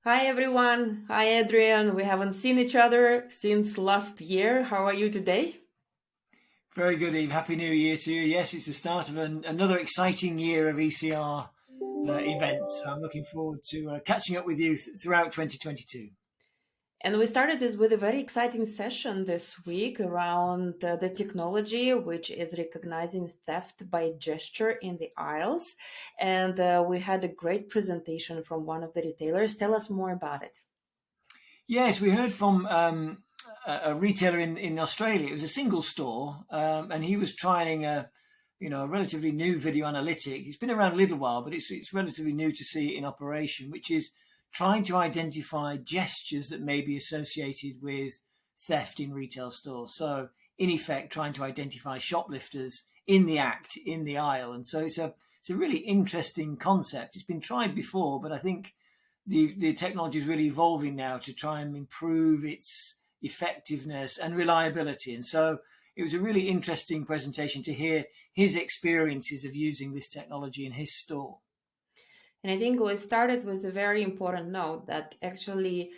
Hi everyone. Hi Adrian. We haven't seen each other since last year. How are you today? Very good, Eve. Happy New Year to you. Yes, it's the start of another exciting year of ECR events. So I'm looking forward to catching up with you throughout 2022. And we started this with a very exciting session this week around the technology, which is recognizing theft by gesture in the aisles. And we had a great presentation from one of the retailers. Tell us more about it. Yes, we heard from a retailer in Australia. It was a single store, and he was trying a relatively new video analytic. It's been around a little while, but it's relatively new to see it in operation, which is trying to identify gestures that may be associated with theft in retail stores. So, in effect, trying to identify shoplifters in the act in the aisle. And so it's a really interesting concept. It's been tried before, but I think the technology is really evolving now to try and improve its effectiveness and reliability. And so it was a really interesting presentation to hear his experiences of using this technology in his store. And I think we started with a very important note that actually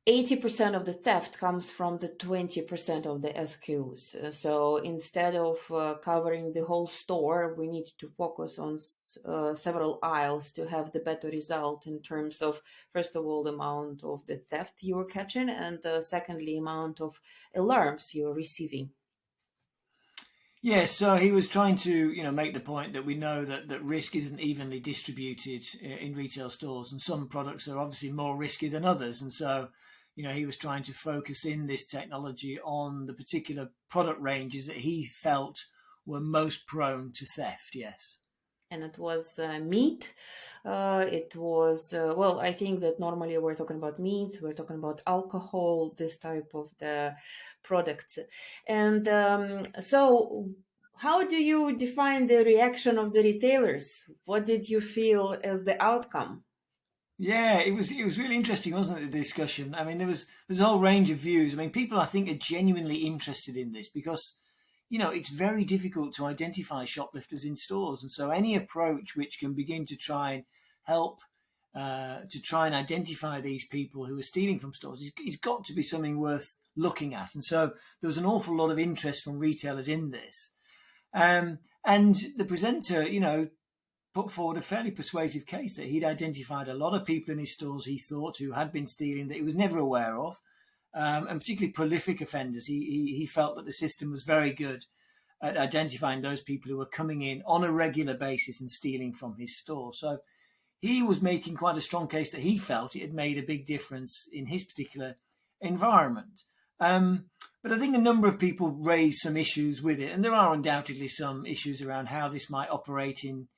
80% of the theft comes from the 20% of the SKUs. So instead of covering the whole store, we need to focus on several aisles to have the better result in terms of, first of all, the amount of the theft you are catching, and secondly, amount of alarms you are receiving. Yes, so he was trying to, make the point that we know that risk isn't evenly distributed in retail stores, and some products are obviously more risky than others. And so, he was trying to focus in this technology on the particular product ranges that he felt were most prone to theft. Yes. And it was meat. It was well. I think that normally we're talking about meat. We're talking about alcohol. This type of the products. And so, how do you define the reaction of the retailers? What did you feel as the outcome? Yeah, it was really interesting, wasn't it? The discussion. I mean, there's a whole range of views. I mean, people I think are genuinely interested in this because it's very difficult to identify shoplifters in stores, and so any approach which can begin to try and help to try and identify these people who are stealing from stores is got to be something worth looking at. And so there was an awful lot of interest from retailers in this. And the presenter, put forward a fairly persuasive case that he'd identified a lot of people in his stores he thought who had been stealing that he was never aware of, and particularly prolific offenders. He felt that the system was very good at identifying those people who were coming in on a regular basis and stealing from his store. So he was making quite a strong case that he felt it had made a big difference in his particular environment. But I think a number of people raised some issues with it, and there are undoubtedly some issues around how this might operate in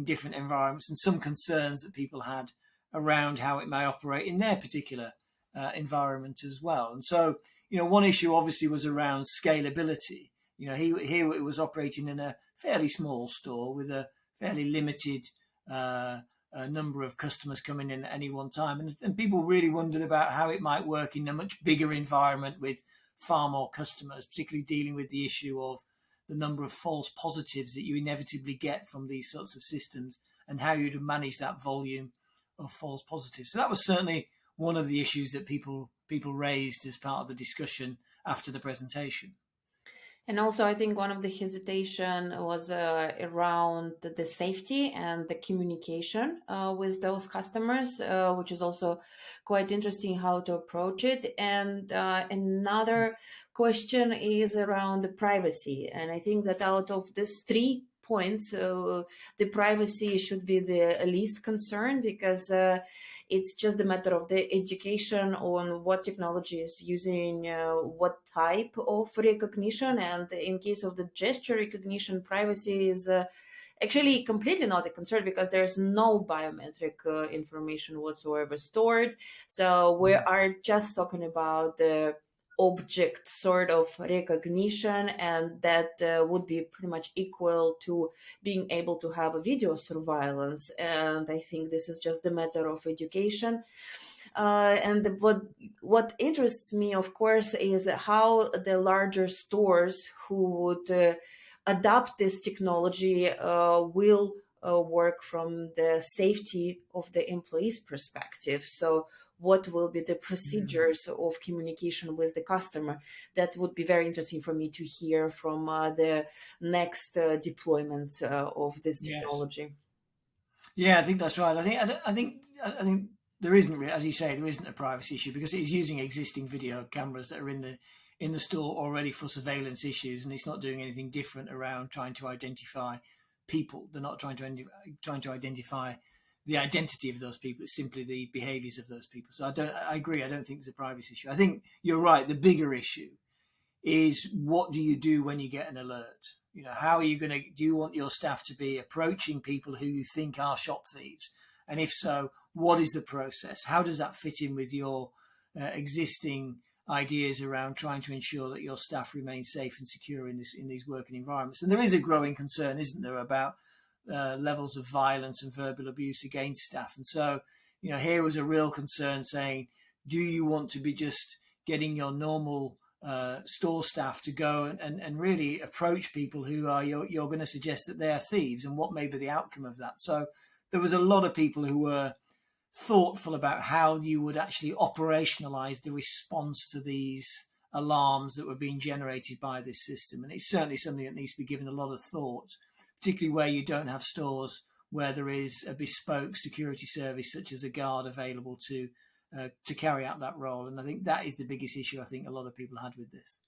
different environments, and some concerns that people had around how it may operate in their particular environment as well. And so, one issue obviously was around scalability. Here it was operating in a fairly small store with a fairly limited number of customers coming in at any one time. And people really wondered about how it might work in a much bigger environment with far more customers, particularly dealing with the issue of the number of false positives that you inevitably get from these sorts of systems and how you'd manage that volume of false positives. So that was certainly one of the issues that people raised as part of the discussion after the presentation. And also, I think one of the hesitation was around the safety and the communication with those customers, which is also quite interesting how to approach it. And another question is around the privacy. And I think that out of these 3 points, the privacy should be the least concern because it's just a matter of the education on what technology is using, what type of recognition. And in case of the gesture recognition, privacy is actually completely not a concern because there's no biometric information whatsoever stored. So we are just talking about the object sort of recognition, and that would be pretty much equal to being able to have a video surveillance. And I think this is just a matter of education. And what interests me, of course, is how the larger stores who would adopt this technology will work from the safety of the employees' perspective. So what will be the procedures of communication with the customer? That would be very interesting for me to hear from the next deployments of this Yes. technology. Yeah, I think that's right. I think there isn't, as you say, there isn't a privacy issue because it is using existing video cameras that are in the store already for surveillance issues, and it's not doing anything different around trying to identify people. They're not trying to identify the identity of those people. It's simply the behaviours of those people. So I agree. I don't think there's a privacy issue. I think you're right. The bigger issue is what do you do when you get an alert? You know, how are you going to, do you want your staff to be approaching people who you think are shop thieves? And if so, what is the process? How does that fit in with your existing ideas around trying to ensure that your staff remain safe and secure in these working environments? And there is a growing concern, isn't there, about levels of violence and verbal abuse against staff. And so, you know, here was a real concern saying, do you want to be just getting your normal store staff to go and really approach people who are you're going to suggest that they are thieves, and what may be the outcome of that? So there was a lot of people who were thoughtful about how you would actually operationalize the response to these alarms that were being generated by this system. And it's certainly something that needs to be given a lot of thought, particularly where you don't have stores where there is a bespoke security service such as a guard available to carry out that role. And I think that is the biggest issue I think a lot of people had with this.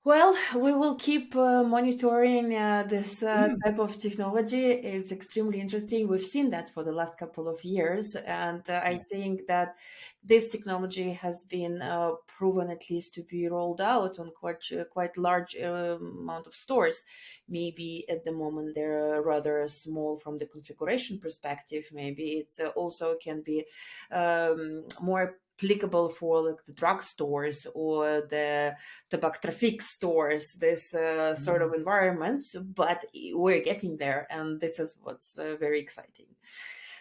Well, we will keep monitoring this type of technology. It's extremely interesting. We've seen that for the last couple of years. And I think that this technology has been proven at least to be rolled out on quite large amount of stores. Maybe at the moment they're rather small from the configuration perspective. Maybe it's also can be more applicable for like the drugstores or the tobacco traffic stores, this sort of environments, but we're getting there, and this is what's very exciting.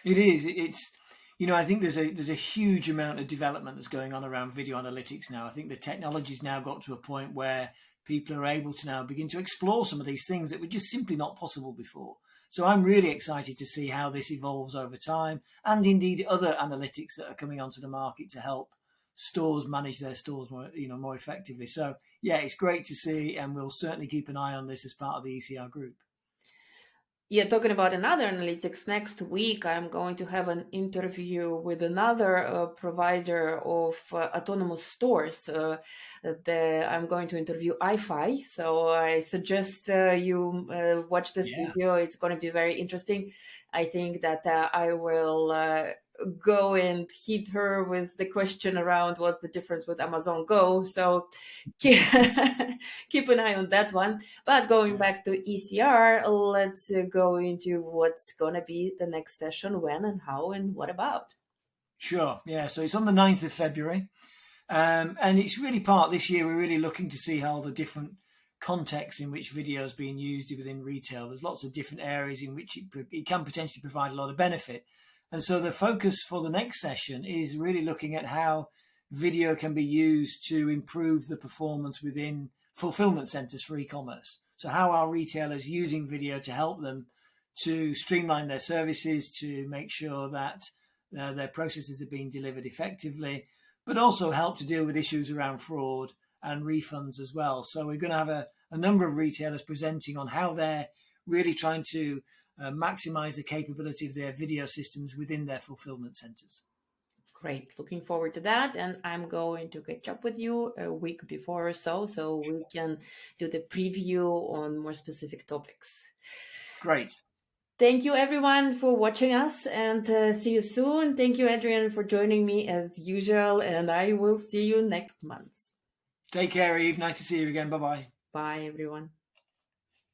It is. It's, you know, I think there's a huge amount of development that's going on around video analytics now. I think the technology's now got to a point where people are able to now begin to explore some of these things that were just simply not possible before. So I'm really excited to see how this evolves over time, and indeed other analytics that are coming onto the market to help stores manage their stores more effectively. So yeah, it's great to see, and we'll certainly keep an eye on this as part of the ECR group. Yeah, talking about another analytics, next week I'm going to have an interview with another provider of autonomous stores. I'm going to interview iFi, so I suggest you watch this video. It's going to be very interesting. I think that I will go and hit her with the question around what's the difference with Amazon Go. So keep an eye on that one. But going back to ECR, let's go into what's going to be the next session, when and how and what about. Sure. Yeah. So it's on the 9th of February. And it's really part this year, we're really looking to see how the different contexts in which video is being used within retail. There's lots of different areas in which it can potentially provide a lot of benefit. And so the focus for the next session is really looking at how video can be used to improve the performance within fulfillment centers for e-commerce. So how are retailers using video to help them to streamline their services, to make sure that their processes are being delivered effectively, but also help to deal with issues around fraud and refunds as well. So we're going to have a number of retailers presenting on how they're really trying to maximize the capability of their video systems within their fulfillment centers. Great. Looking forward to that. And I'm going to catch up with you a week before or so we can do the preview on more specific topics. Great. Thank you, everyone, for watching us, and see you soon. Thank you, Adrian, for joining me as usual, and I will see you next month. Take care, Eve. Nice to see you again. Bye-bye. Bye, everyone.